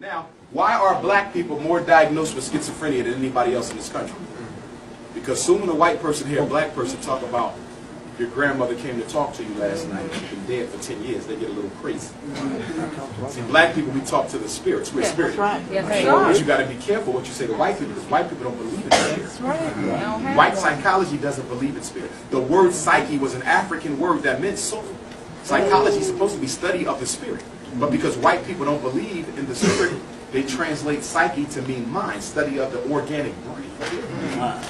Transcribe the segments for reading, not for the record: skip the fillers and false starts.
Now, why are black people more diagnosed with schizophrenia than anybody else in this country? Because soon when a white person hear a black person talk about your grandmother came to talk to you last night and she's been dead for 10 years, they get a little crazy. See, black people, we talk to the spirits. We're spirits. Right. Yes, but you got to be careful what you say to white people, because white people don't believe in spirits. Right. White psychology doesn't believe in spirit. The word psyche was an African word that meant soul. Psychology is supposed to be study of the spirit. But because white people don't believe in the spirit, they translate psyche to mean mind, study of the organic brain.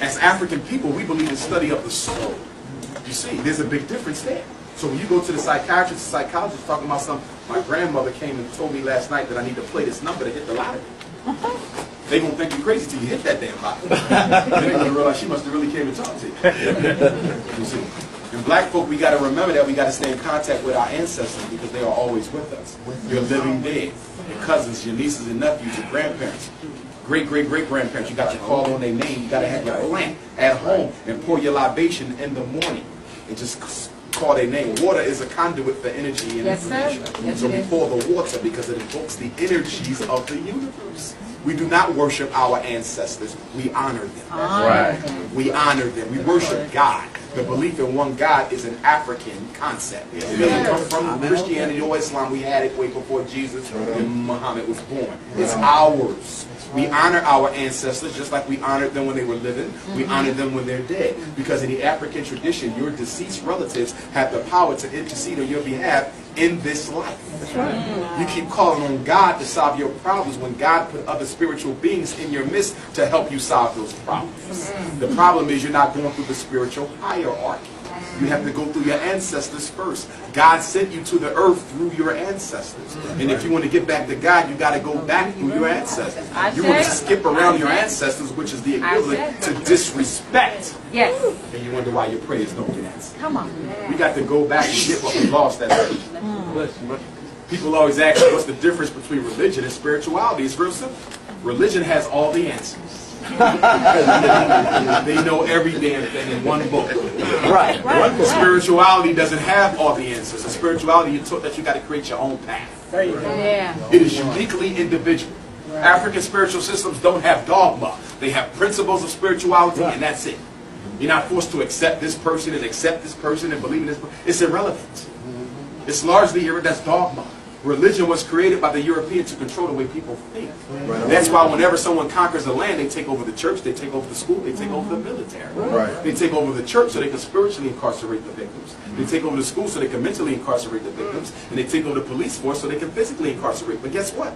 As African people, we believe in study of the soul. You see, there's a big difference there. So when you go to the psychiatrist, the psychologist talking about something, my grandmother came and told me last night that I need to play this number to hit the lottery. They gonna think you crazy till you hit that damn lottery. They're gonna realize she must have really came and talked to you. You see. And black folk, we got to remember that we got to stay in contact with our ancestors because they are always with us. Your living dead, your cousins, your nieces and nephews, your grandparents, great-great-great-grandparents. You got to call on their name. You got to have your plant at home and pour your libation in the morning and just call their name. Water is a conduit for energy and information. Yes, so we pour the water because it invokes the energies of the universe. We do not worship our ancestors. We honor them. Right. We honor them. We worship God. The belief in one God is an African concept. It doesn't come from Christianity or Islam. We had it way before Jesus and Muhammad was born. It's ours. We honor our ancestors just like we honored them when they were living. We honor them when they're dead. Because in the African tradition, your deceased relatives have the power to intercede on your behalf in this life. That's right. You keep calling on God to solve your problems when God put other spiritual beings in your midst to help you solve those problems. The problem is you're not going through the spiritual hierarchy. You have to go through your ancestors first. God sent you to the earth through your ancestors. And if you want to get back to God, you got to go back through your ancestors. You want to skip around your ancestors, which is the equivalent to disrespect. Yes. And you wonder why your prayers don't get answered. Come on. We got to go back and get what we lost at first. People always ask me what's the difference between religion and spirituality. It's real simple. Religion has all the answers. They know every damn thing in one book. Right. Spirituality doesn't have all the answers. In spirituality, you're taught that you got to create your own path. Yeah. It is uniquely individual. African spiritual systems don't have dogma. They have principles of spirituality, and that's it. You're not forced to accept this person and believe in this person. It's irrelevant. It's largely that's dogma. Religion was created by the Europeans to control the way people think. That's why whenever someone conquers a land, they take over the church, they take over the school, they take over the military. They take over the church so they can spiritually incarcerate the victims. They take over the school so they can mentally incarcerate the victims. And they take over the police force so they can physically incarcerate. But guess what?